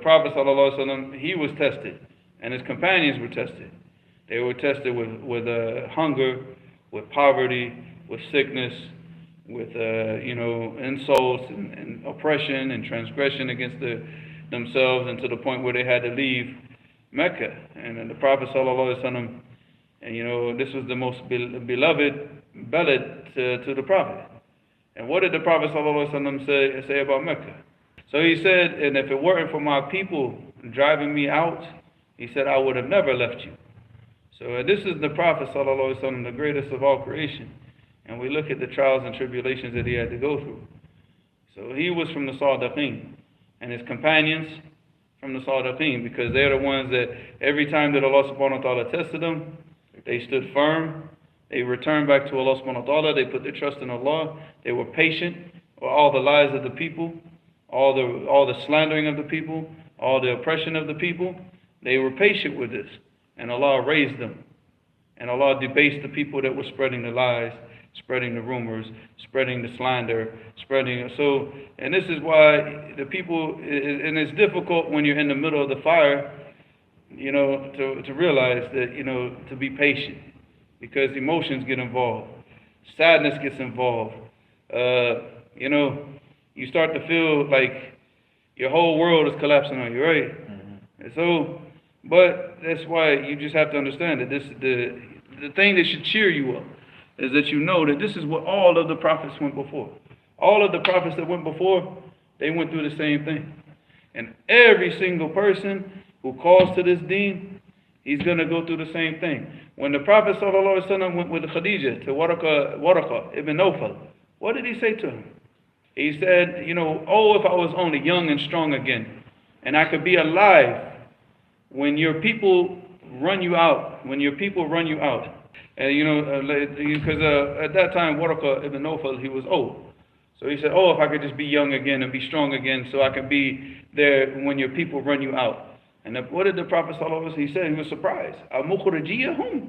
Prophet ﷺ, he was tested, and his companions were tested. They were tested with hunger, with poverty, with sickness, with insults and oppression and transgression against themselves, and to the point where they had to leave Mecca. And then the Prophet ﷺ, and this was the most beloved balad to the Prophet. And what did the Prophet ﷺ say about Mecca? So he said, and if it weren't for my people driving me out, he said, I would have never left you. So this is the Prophet ﷺ, the greatest of all creation. And we look at the trials and tribulations that he had to go through. So he was from the Sadiqeen, and his companions from the Sadiqeen, because they're the ones that every time that Allah subhanahu wa ta'ala tested them, they stood firm. They returned back to Allah subhanahu wa ta'ala. They put their trust in Allah. They were patient with all the lies of the people, all the slandering of the people, all the oppression of the people. They were patient with this. And Allah raised them. And Allah debased the people that were spreading the lies, spreading the rumors, spreading the slander, and this is why the people, and it's difficult when you're in the middle of the fire, to realize that, to be patient, because emotions get involved, sadness gets involved, you start to feel like your whole world is collapsing on you, right? And so, but that's why you just have to understand that the thing that should cheer you up is that you know that this is what all of the prophets went before. All of the prophets that went before, they went through the same thing. And every single person who calls to this deen, he's going to go through the same thing. When the Prophet ﷺ went with Khadijah to Waraqa ibn Nawfal, what did he say to him? He said, oh, if I was only young and strong again, and I could be alive when your people run you out, And because at that time, Waraqa ibn Nawfal, he was old. So he said, oh, if I could just be young again and be strong again so I can be there when your people run you out. And what did the Prophet ﷺ, he said, he was surprised. Al-Mukhrijiyahum.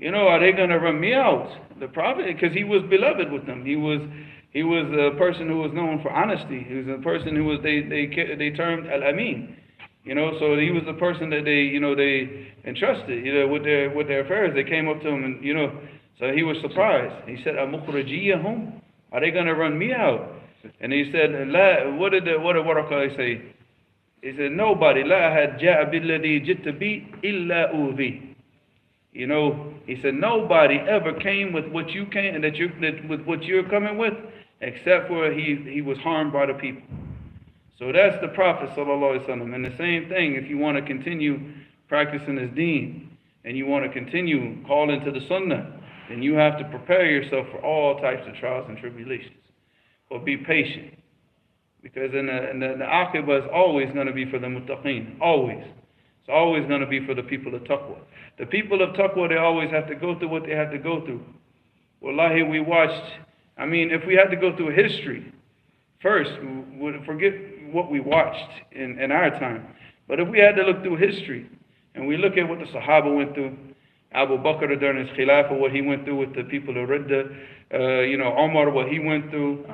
Are they going to run me out? The Prophet, because he was beloved with them. He was a person who was known for honesty. He was a person who was, they termed Al-Amin. So he was the person that they entrusted, with their affairs. They came up to him and, so he was surprised. He said, Al-Mukhrijiyahum. Are they going to run me out? And he said, La, what did Waraqa say? He said, nobody, La had ja'a billadhi jitta bi illa udhi. He said, nobody ever came with what you came, with what you're coming with, except for he was harmed by the people. So that's the Prophet ﷺ. And the same thing, if you want to continue practicing his deen, and you want to continue calling to the Sunnah, then you have to prepare yourself for all types of trials and tribulations. But be patient. Because the aqibah is always going to be for the muttaqeen. Always. It's always going to be for the people of taqwa. The people of taqwa, they always have to go through what they have to go through. Wallahi, we watched, if we had to go through history, first, forget what we watched in our time. But if we had to look through history, and we look at what the Sahaba went through, Abu Bakr during his Khilafah, what he went through with the people of Ridda, Umar, what he went through,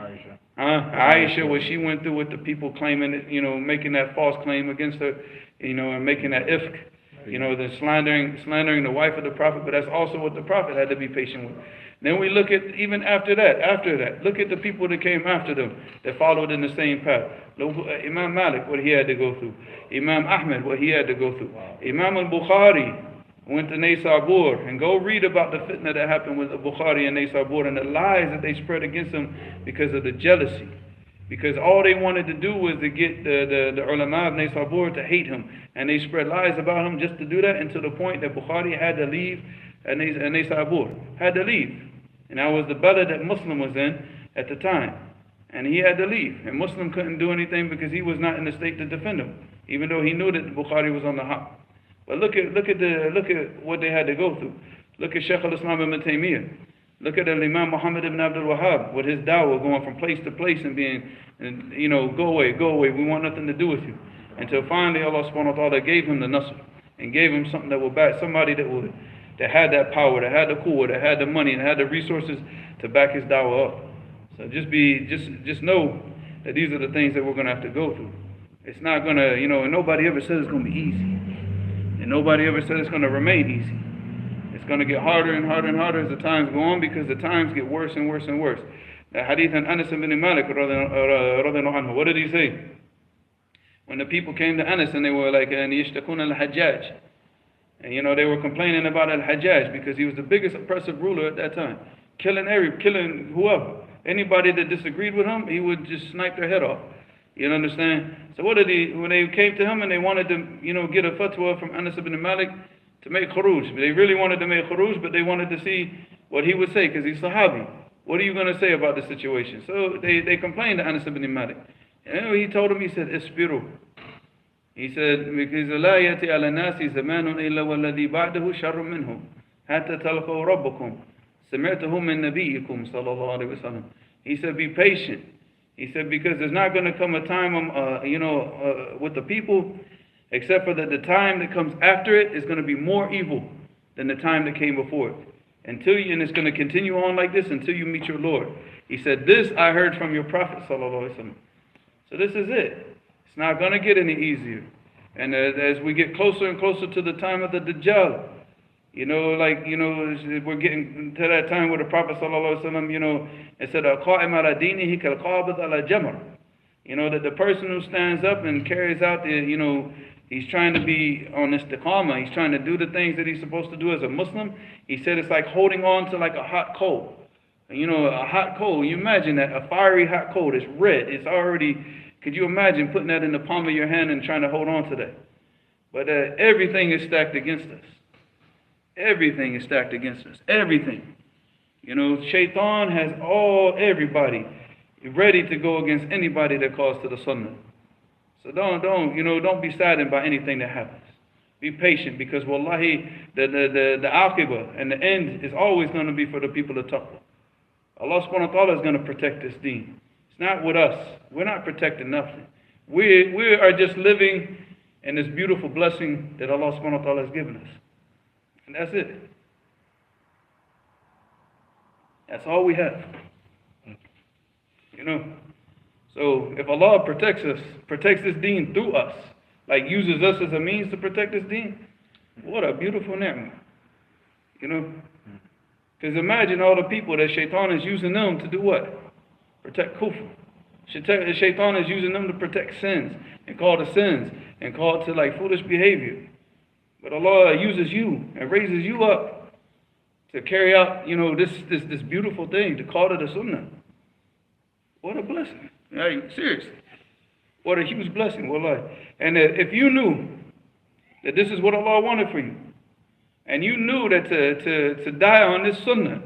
Aisha, what she went through with the people claiming, making that false claim against her, and making that ifk, the slandering the wife of the Prophet, but that's also what the Prophet had to be patient with. Then we look at, even after that, look at the people that came after them, that followed in the same path. Imam Malik, what he had to go through. Imam Ahmed, what he had to go through. Imam al-Bukhari went to Naysabur, and go read about the fitna that happened with Bukhari and Naysabur, and the lies that they spread against him because of the jealousy. Because all they wanted to do was to get the ulama of Naysabur to hate him. And they spread lies about him just to do that, and to the point that Bukhari had to leave Naysabur. Had to leave. And that was the balad that Muslim was in at the time. And he had to leave. And Muslim couldn't do anything because he was not in the state to defend him, even though he knew that Bukhari was on the hop. But look at what they had to go through. Look at Shaykh al-Islam ibn Taymiyyah. Look at Imam Muhammad ibn Abdul Wahhab with his dawah, going from place to place and being, go away, we want nothing to do with you. Until finally Allah subhanahu wa ta'ala gave him the nasr, and gave him something that would back, somebody that had that power, that had the quwwah, that had the money, and had the resources to back his dawah up. So just know that these are the things that we're going to have to go through. It's not going to, and nobody ever said it's going to be easy. And nobody ever said it's going to remain easy. It's going to get harder and harder and harder as the times go on, because the times get worse and worse and worse. The hadith in Anas ibn Malik, what did he say? When the people came to Anas and they were like, يَشْتَكُونَ الْحَجَّاجِ, and they were complaining about Al-Hajjaj because he was the biggest oppressive ruler at that time. Killing whoever. Anybody that disagreed with him, he would just snipe their head off. You understand? So when they came to him and they wanted to, get a fatwa from Anas ibn Malik to make khuruj. They really wanted to make khuruj, but they wanted to see what he would say, because he's Sahabi. What are you going to say about the situation? So they complained to Anas ibn Malik. And he told him, he said, Isbiru. He said, because لا يأتي على الناس زمان إلا والذي بعده شر منه حتى تلقوا ربكم سمعته من نبيكم صلى الله عليه وسلم. He said, be patient. He said, because there's not going to come a time, with the people, except for that the time that comes after it is going to be more evil than the time that came before it. And it's going to continue on like this until you meet your Lord. He said, this I heard from your Prophet sallallahu alaihi wasallam. So this is it. It's not going to get any easier. And as we get closer and closer to the time of the Dajjal, we're getting to that time where the Prophet sallallahu alaihi wasallam, it said, "Qa'im ala dinihi kal qabid ala jamr." That the person who stands up and carries out he's trying to be on istiqamah. He's trying to do the things that he's supposed to do as a Muslim. He said it's like holding on to like a hot coal. A hot coal. You imagine that, a fiery hot coal. It's red. It's already. Could you imagine putting that in the palm of your hand and trying to hold on to that? But everything is stacked against us. Everything is stacked against us. Everything. Shaitan has everybody ready to go against anybody that calls to the Sunnah. So don't be saddened by anything that happens. Be patient, because wallahi, the aqibah and the end is always going to be for the people of taqwa. Allah subhanahu wa ta'ala is going to protect this deen. It's not with us. We're not protecting nothing. We are just living in this beautiful blessing that Allah subhanahu wa ta'ala has given us. And that's it. That's all we have. So if Allah protects this deen through us, like uses us as a means to protect this deen, what a beautiful ni'mah. Because imagine all the people that Shaitan is using them to do what? Protect kufr. Shaitan is using them to protect sins and call to sins and call to like foolish behavior. But Allah uses you and raises you up to carry out, this beautiful thing, to call to the Sunnah. What a blessing. Seriously. What a huge blessing. Wallahi. And if you knew that this is what Allah wanted for you, and you knew that to die on this Sunnah,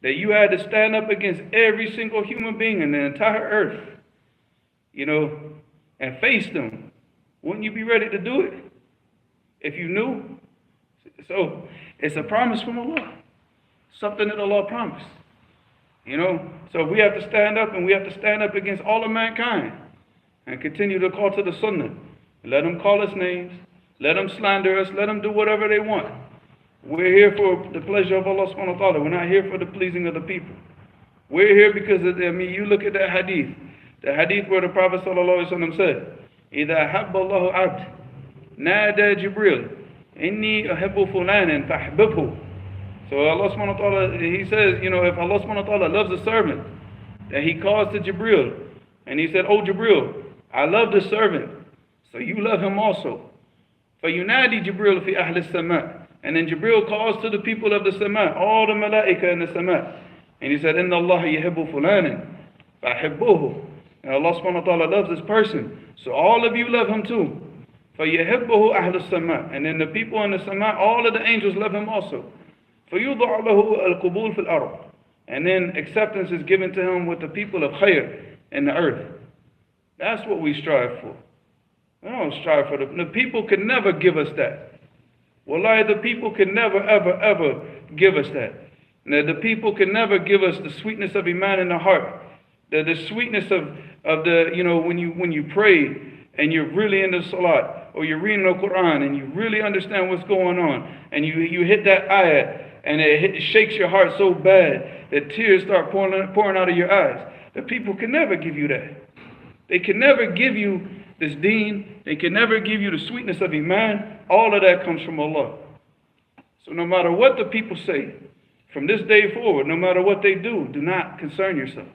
that you had to stand up against every single human being in the entire earth, and face them, wouldn't you be ready to do it? If you knew? So it's a promise from Allah. Something that Allah promised. So we have to stand up, and we have to stand up against all of mankind and continue to call to the Sunnah. Let them call us names. Let them slander us. Let them do whatever they want. We're here for the pleasure of Allah subhanahu wa ta'ala. We're not here for the pleasing of the people. We're here because you look at that hadith. The hadith where the Prophet sallallahu alaihi wasallam said, إِذَا أَحَبَّ اللَّهُ عَبْدٍ نَادَى جِبْرِيلٌ إِنِّي أَحِبُّ فُلَانًا فَأَحْبِبْهُ. So Allah subhanahu wa ta'ala, he says, if Allah subhanahu wa ta'ala loves a servant, that he calls to Jibril, and he said, oh Jibril, I love this servant, so you love him also. فَيُنَادِي جِبْرِيلُ فِي أَهْلِ السَّمَاءِ. And then Jibril calls to the people of the Sama, all the malaika in the Sama. And he said, إِنَّ اللَّهَ يَحِبُّ فُلَانًا فَأَحِبُّهُ. And Allah subhanahu wa ta'ala loves this person, so all of you love him too. فَيَحِبُّهُ أَهْلُ السَّمَاءِ. And then the people in the Sama, all of the angels love him also. فَيُضَعْ لَهُ الْقُبُولُ فِي الْأَرْضِ. And then acceptance is given to him with the people of khayr in the earth. That's what we strive for. We don't strive for the people can never give us that. Wallahi, the people can never, ever, ever give us that. Now, the people can never give us the sweetness of Iman in the heart. The sweetness of the, when you pray and you're really in the salat, or you're reading the Quran and you really understand what's going on, and you hit that ayat, and it shakes your heart so bad that tears start pouring out of your eyes. The people can never give you that. They can never give you this deen. They can never give you the sweetness of Iman. All of that comes from Allah. So no matter what the people say, from this day forward, no matter what they do not concern yourself.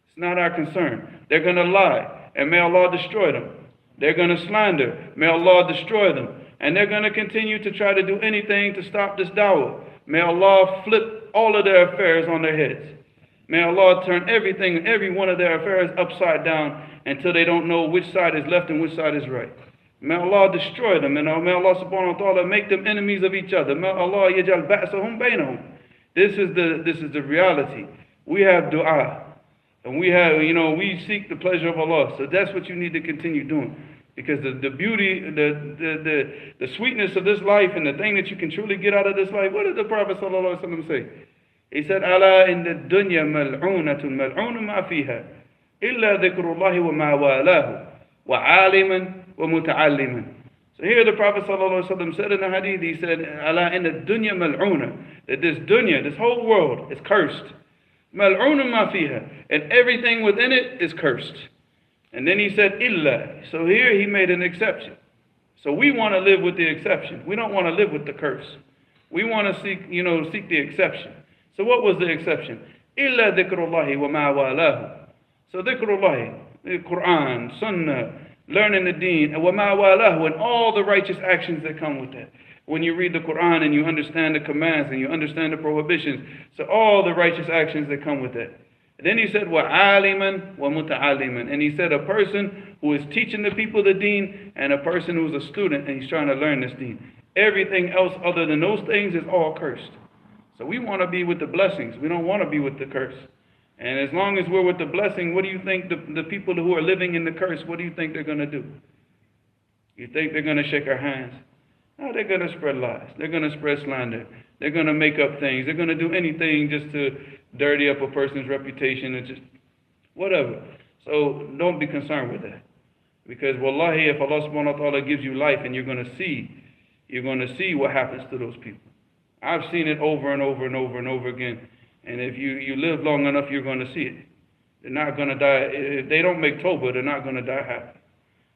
It's not our concern. They're going to lie, and may Allah destroy them. They're going to slander. May Allah destroy them. And they're going to continue to try to do anything to stop this dawah. May Allah flip all of their affairs on their heads. May Allah turn everything, every one of their affairs upside down until they don't know which side is left and which side is right. May Allah destroy them, and may Allah subhanahu wa ta'ala make them enemies of each other. May Allah yajal ba'sahum bainahum. This is the reality. We have dua. And we seek the pleasure of Allah. So that's what you need to continue doing. Because the beauty, the sweetness of this life and the thing that you can truly get out of this life, what did the Prophet ﷺ say? He said, Ala in the dunya mal'unatun mal'unun ma fiha, illa dhikrullahi wa ma walahu, wa aliman wa muta'alliman. So here the Prophet ﷺ said in the hadith, he said, Ala in the dunya mal'una, that this dunya, this whole world is cursed. Mal'unun ma fiha, and everything within it is cursed. And then he said, illa. So here he made an exception. So we want to live with the exception. We don't want to live with the curse. We want to seek the exception. So what was the exception? Illa dhikrullahi wa ma walahu. So dhikrullahi, the Quran, Sunnah, learning the deen, and wa ma walahu, and all the righteous actions that come with that. When you read the Quran and you understand the commands and you understand the prohibitions, so all the righteous actions that come with that. And then he said, wa aliman wa muta'alliman. And he said, a person who is teaching the people the deen and a person who is a student and he's trying to learn this deen. Everything else other than those things is all cursed. So we want to be with the blessings. We don't want to be with the curse. And as long as we're with the blessing, what do you think the people who are living in the curse, what do you think they're going to do? You think they're going to shake our hands? No, they're going to spread lies. They're going to spread slander. They're going to make up things. They're going to do anything just to dirty up a person's reputation and just whatever. So don't be concerned with that. Because wallahi, if Allah subhanahu wa ta'ala gives you life and you're going to see what happens to those people. I've seen it over and over and over and over again. And if you live long enough, you're going to see it. They're not going to die. If they don't make tawbah, they're not going to die happy.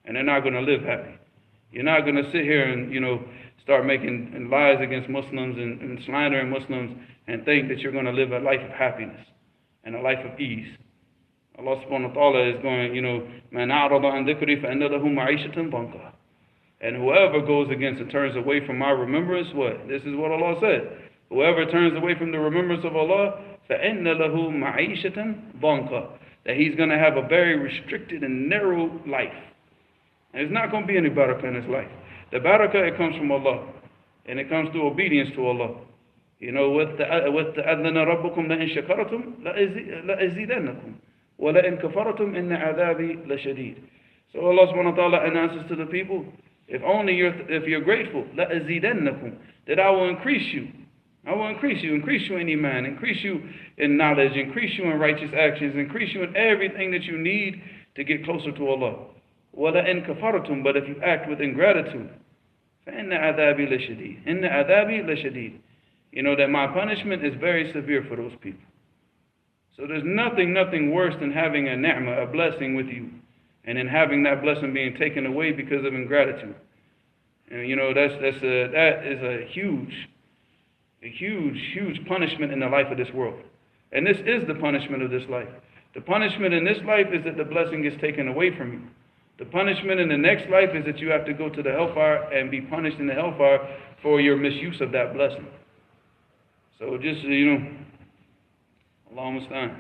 And they're not going to live happy. You're not going to sit here and, start making lies against Muslims and slandering Muslims and think that you're going to live a life of happiness and a life of ease. Allah subhanahu wa ta'ala is going, مَنْ أَعْرَضَ عَنْ ذِكْرِي فَإِنَّ لَهُ مَعِيشَةً ضَنْكًا. And whoever goes against and turns away from my remembrance, what? This is what Allah said. Whoever turns away from the remembrance of Allah, فَإِنَّ لَهُ مَعِيشَةً ضَنْكًا. That he's going to have a very restricted and narrow life. And there's not going to be any barakah in his life. The barakah, it comes from Allah. And it comes through obedience to Allah. وَاتَّأَذَّنَ رَبُّكُمْ لَإِن شَكَرَتُمْ لَأَزِيدَنَّكُمْ وَلَإِن كَفَرَتُمْ إِنَّ عَذَابِي لَشَدِيدٌ. So Allah subhanahu wa ta'ala announces to the people, if you're grateful, لَأَزِيدَنَّكُمْ, that I will increase you. I will increase you in Iman, increase you in knowledge, increase you in righteous actions, increase you in everything that you need to get closer to Allah. وَلَإِن كَفَرَتُمْ, but if you act with ingratitude, فَإِنَّ عَذَابِي لَشَدِيدٌ. إِنَّ عَذَابِي لَشَدِيدٌ. That my punishment is very severe for those people. So there's nothing worse than having a ni'mah, a blessing with you, and then having that blessing being taken away because of ingratitude. And that is a huge punishment in the life of this world. And this is the punishment of this life. The punishment in this life is that the blessing is taken away from you. The punishment in the next life is that you have to go to the hellfire and be punished in the hellfire for your misuse of that blessing. So just, Allah musta'an,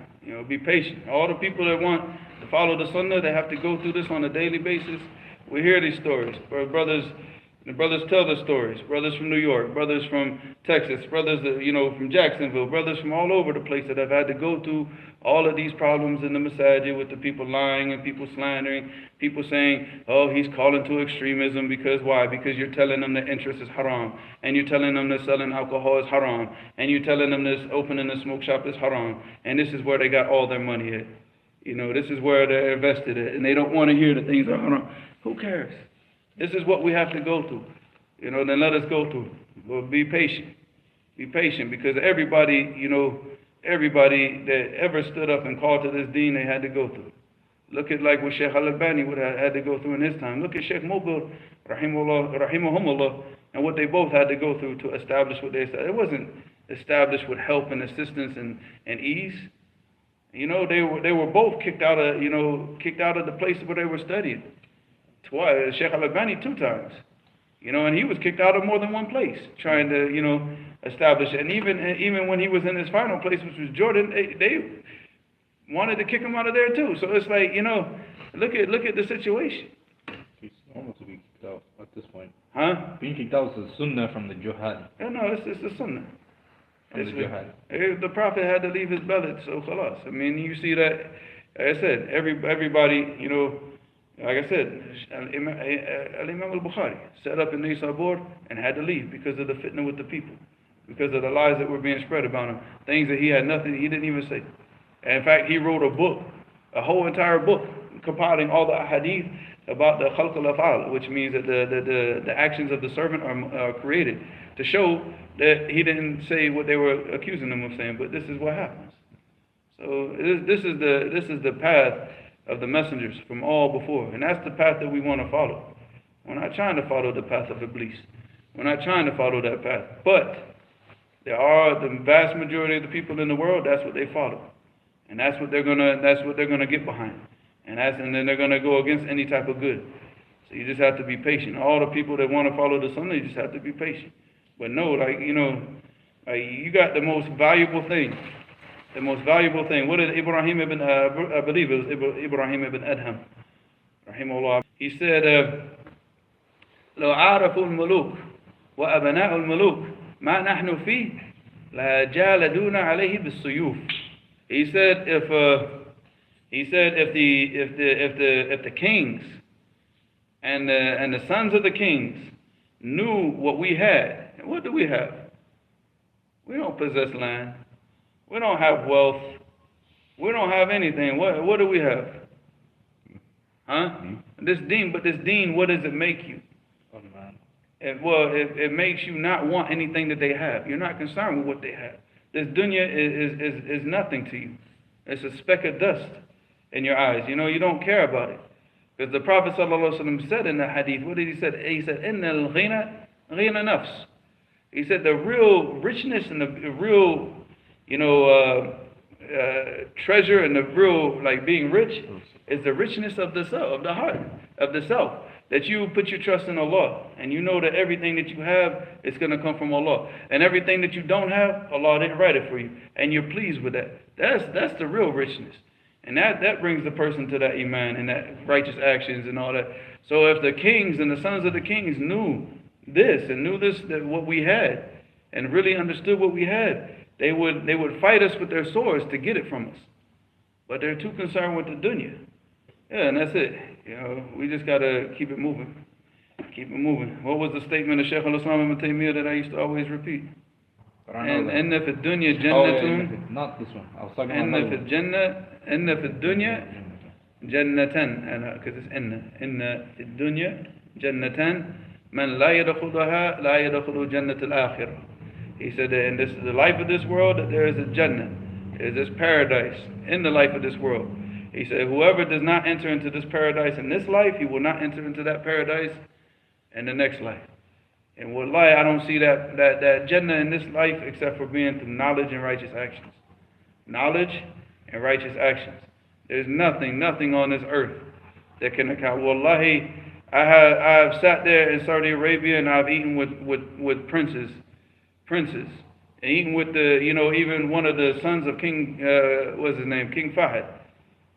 be patient. All the people that want to follow the Sunnah, they have to go through this on a daily basis. We hear these stories. The brothers tell the stories. Brothers from New York, brothers from Texas, brothers from Jacksonville, brothers from all over the place that have had to go through all of these problems in the masajid with the people lying and people slandering, people saying, oh, he's calling to extremism because why? Because you're telling them that interest is haram, and you're telling them that selling alcohol is haram, and you're telling them that opening a smoke shop is haram, and this is where they got all their money at. This is where they're invested at, and they don't want to hear that things are haram. Who cares? This is what we have to go through. Then let us go through. Well, be patient. Be patient, because everybody that ever stood up and called to this deen, they had to go through. Look at like what Sheikh Al-Albani would have had to go through in his time. Look at Sheikh Mubil, rahimahumullah, and what they both had to go through to establish what they established. It wasn't established with help and assistance and ease. You know, they were both kicked out of the place where they were studying. Twice, Sheikh Al-Albani 2 times. You know, and he was kicked out of more than one place trying to, establish it. And even when he was in his final place, which was Jordan, they wanted to kick him out of there too. So it's like, look at the situation. It's normal to be kicked out at this point. Huh? Being kicked out is the Sunnah from the Juhad. No, it's the Sunnah. From the Juhad. The Prophet had to leave his belly, so khalas. I mean, you see that, like I said, everybody, like I said, Al-Imam al-Bukhari set up in Nisabur and had to leave because of the fitna with the people, because of the lies that were being spread about him, things that he didn't even say. And in fact, he wrote a book, a whole entire book, compiling all the hadith about the khalq al-af'al, which means that the actions of the servant are created, to show that he didn't say what they were accusing him of saying, but this is what happens. So this is the path of the messengers from all before, and that's the path that we want to follow. We're not trying to follow the path of Iblis. We're not trying to follow that path, but there are the vast majority of the people in the world. That's what they follow, and that's what they're gonna get behind, and then they're gonna go against any type of good. So you just have to be patient. All the people that want to follow the Sunnah, you just have to be patient. But no, you got the most valuable thing. The most valuable thing. What did Ibrahim ibn, I believe it was Ibrahim ibn Adham, rahimahullah. He said, لو عارفوا الملوك وأبناء الملوك ما نحن فيه لجالدونا عليه بالسيوف. He said if the kings and the sons of the kings knew what we had, what do we have? We don't possess land. We don't have wealth. We don't have anything. What do we have? Huh? This deen, but this deen, what does it make you? It makes you not want anything that they have. You're not concerned with what they have. This dunya is nothing to you. It's a speck of dust in your eyes. You don't care about it. Because the Prophet ﷺ said in the hadith, what did he say? He said, Inna al-ghina nafs. He said the real richness and the real treasure and the real being rich is the richness of the self, of the heart, of the self. That you put your trust in Allah, and you know that everything that you have is going to come from Allah, and everything that you don't have, Allah didn't write it for you, and you're pleased with that. That's the real richness, and that brings the person to that Iman and that righteous actions and all that. So if the kings and the sons of the kings knew this and knew this, that what we had, and really understood what we had, they would fight us with their swords to get it from us. But they're too concerned with the dunya. Yeah, and that's it. We just gotta keep it moving. Keep it moving. What was the statement of Shaykh al-Islam ibn Taymiyyah that I used to always repeat? إن في الدنيا جنة. Not this one. I was talking about إن في الدنيا جنة. Because it's إن في الدنيا جنة من لا يدخلها لا يدخل جنة الآخرة. He said that in the life of this world, that there is a Jannah, there is this paradise in the life of this world. He said, whoever does not enter into this paradise in this life, he will not enter into that paradise in the next life. And wallahi, I don't see that Jannah in this life except for being through knowledge and righteous actions. Knowledge and righteous actions. There's nothing on this earth that can account. Wallahi, I have sat there in Saudi Arabia and I've eaten with princes, and eaten with even one of the sons of King, what's his name, King Fahd.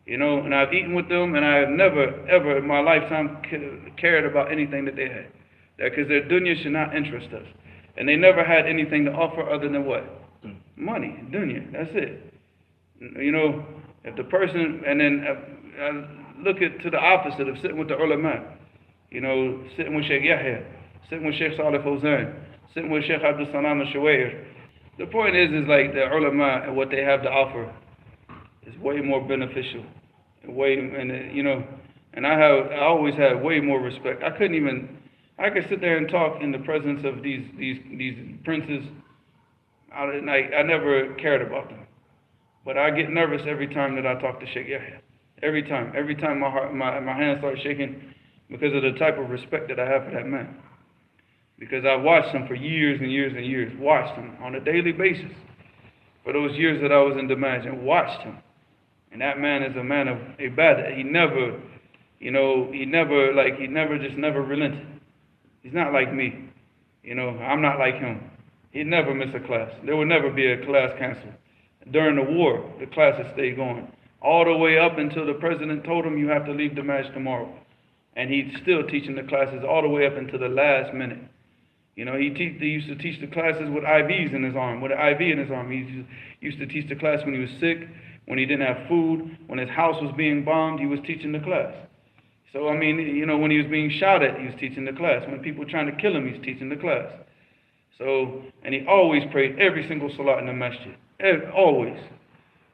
And I've eaten with them, and I have never, ever in my lifetime cared about anything that they had. Because their dunya should not interest us. And they never had anything to offer other than what? Money, dunya, that's it. If the person, and then look to the opposite of sitting with the ulama. Sitting with Sheikh Yahya, sitting with Sheikh Salih Fawzan, sitting with Sheikh Abdul Salam al-Shuwair. The point is like the ulama and what they have to offer is way more beneficial. And I always had way more respect. I could sit there and talk in the presence of these princes. I never cared about them. But I get nervous every time that I talk to Sheikh Yahya. Every time my hands start shaking because of the type of respect that I have for that man. Because I watched him for years and years and years, watched him on a daily basis. For those years that I was in Damascus, and watched him. And that man is a man of ibadah. He never, he never relented. He's not like me. I'm not like him. He'd never miss a class. There would never be a class canceled. During the war, the classes stayed going. All the way up until the president told him, you have to leave Damascus tomorrow. And he's still teaching the classes all the way up until the last minute. He used to teach the classes with IVs in his arm, with an IV in his arm. He used to teach the class when he was sick, when he didn't have food, when his house was being bombed, he was teaching the class. So, when he was being shot at, he was teaching the class. When people were trying to kill him, he's teaching the class. So, and he always prayed every single salat in the masjid. Always.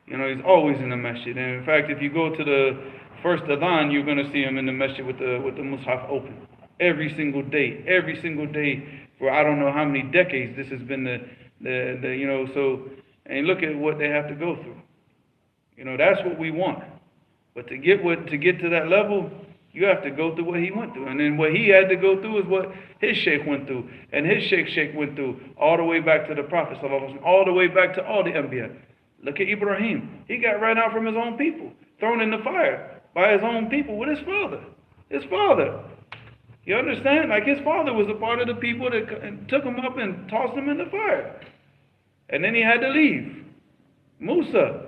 He's always in the masjid. And in fact, if you go to the first adhan, you're going to see him in the masjid with the mushaf open. Every single day, for I don't know how many decades this has been and look at what they have to go through. That's what we want. But to get to that level, you have to go through what he went through. And then what he had to go through is what his sheikh went through. And his sheikh went through all the way back to the Prophet, all the way back to all the Anbiya. Look at Ibrahim. He got ran out from his own people, thrown in the fire by his own people with his father. His father. You understand? Like his father was a part of the people that took him up and tossed him in the fire. And then he had to leave. Musa,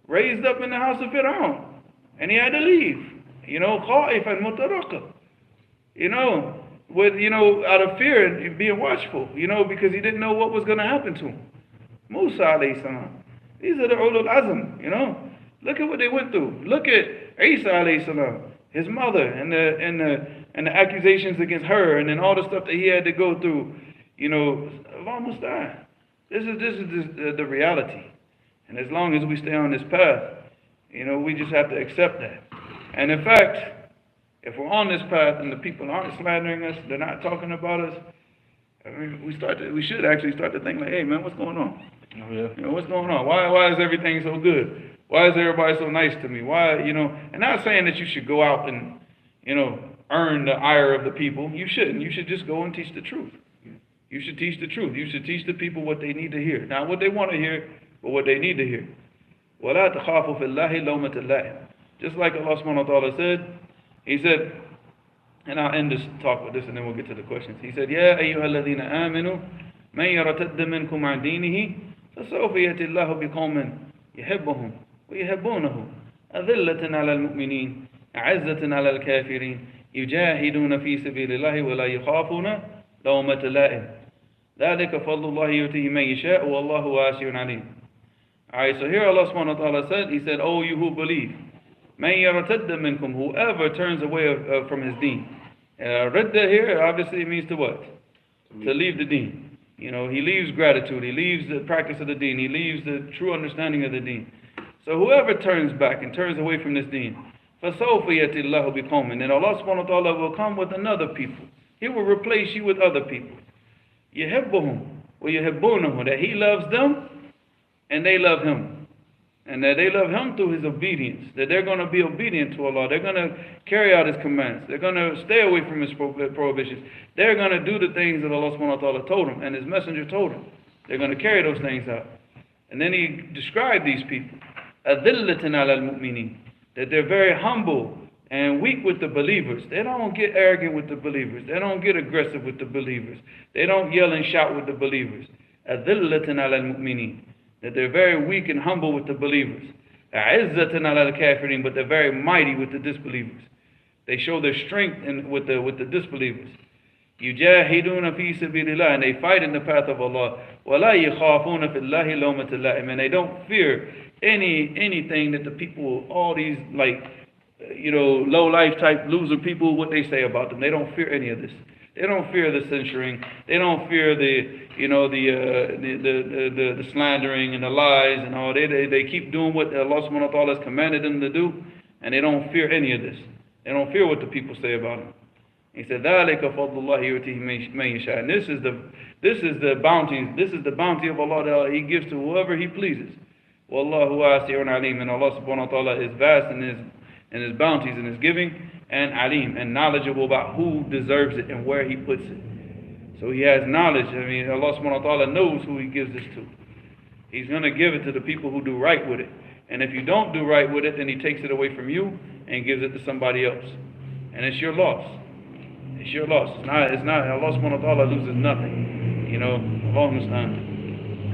raised up in the house of Fir'aun. And he had to leave. Khaif and mutaraka. Out of fear and being watchful, because he didn't know what was going to happen to him. Musa alayhi salam. These are the ulul azm, Look at what they went through. Look at Isa alayhi salam, his mother, and the accusations against her, and then all the stuff that he had to go through. Allah musta'an. This is the reality. And as long as we stay on this path, we just have to accept that. And in fact, if we're on this path and the people aren't slandering us, they're not talking about us, we should actually start to think like, hey man, what's going on? Oh, yeah. What's going on? Why is everything so good? Why is everybody so nice to me? Why, and not saying that you should go out and, earn the ire of the people. You shouldn't. You should just go and teach the truth. You should teach the truth. You should teach the people what they need to hear. Not what they want to hear, but what they need to hear. وَلَا تَخَافُوا فِي اللَّهِ لَوْمَةَ اللَّائِمِ. Just like Allah subhanahu wa ta'ala said, He said, and I'll end this talk with this and then we'll get to the questions. He said, يَا أَيُّهَا الَّذِينَ آمِنُوا مَنْ يَرْتَدَّ مِنْكُمْ عَنْ دِينِهِ فَسَوْفَ يَأْتِي اللَّهُ بِقَوْمٍ يُحِبُّهُمْ وَيُحِبُّونَهُ أَذِلَّةٍ عَلَى الْمُؤْمِنِينَ أَعِزَّةٍ عَلَى الْكَافِرِينَ يُجَاهِدُونَ فِي سَبِيلِ اللَّهِ وَلَا يَخَافُونَ لَوْمَةَ لَائِمٍ ذَلِكَ فَضْلُ اللَّهِ يُؤْتِيهِ مَن يَشَاءُ وَاللَّهُ وَاسِعٌ عَلِيمٌ. Alright, so here Allah subhanahu wa ta'ala said, He said, "Oh, you who believe, مَن يَرْتَدَّ مِنْكُمْ, whoever turns away from his deen." Radda here obviously means to what? To leave the deen. He leaves gratitude, he leaves the practice of the deen, he leaves the true understanding of the deen. So whoever turns back and turns away from this deen, فَسَوْفَ يَأْتِي اللَّهُ بِقَوْمٍ, then Allah subhanahu wa ta'ala will come with another people. He will replace you with other people. يُحِبُّهُمْ وَيُحِبُّونَهُ, that He loves them and they love Him. And that they love Him through His obedience. That they're going to be obedient to Allah. They're going to carry out His commands. They're going to stay away from His prohibitions. They're going to do the things that Allah subhanahu wa ta'ala told them and His messenger told them. They're going to carry those things out. And then He described these people. أَذِلَّةٍ عَلَى الْمُؤْمِنِينَ, that they're very humble and weak with the believers. They don't get arrogant with the believers. They don't get aggressive with the believers. They don't yell and shout with the believers. أَذِلَّةٍ عَلَى الْمُؤْمِنِينَ, that they're very weak and humble with the believers. أَعِزَّةٍ عَلَى الْكَافِرِينَ, but they're very mighty with the disbelievers. They show their strength with the disbelievers. يُجَاهِدُونَ فِي سَبِيلِ اللَّهِ, and they fight in the path of Allah. وَلَا يَخَافُونَ فِي اللَّهِ لَوْمَةَ لَائِمٍ, and they don't fear anything that the people, all these low life type loser people, what they say about them. They don't fear any of this. They don't fear the censuring. They don't fear the slandering and the lies and all. They keep doing what Allah subhanahu wa ta'ala has commanded them to do, and they don't fear any of this. They don't fear what the people say about them. He said, ذَلِكَ فَضْلُ اللَّهِ يُؤْتِيهِ مَن يَشَاءُ, and this is the bounty of Allah that He gives to whoever He pleases. وَاللَّهُ وَاسِعٌ عَلِيمٌ, and Allah subhanahu wa ta'ala is vast in His and his bounties and his giving, and alim, and knowledgeable about who deserves it and where he puts it. So he has knowledge. I mean, Allah subhanahu wa ta'ala knows who he gives this to. He's going to give it to the people who do right with it. And if you don't do right with it, then he takes it away from you and gives it to somebody else. And it's your loss. It's your loss. It's not Allah subhanahu wa ta'ala loses nothing. You know, Allah understands.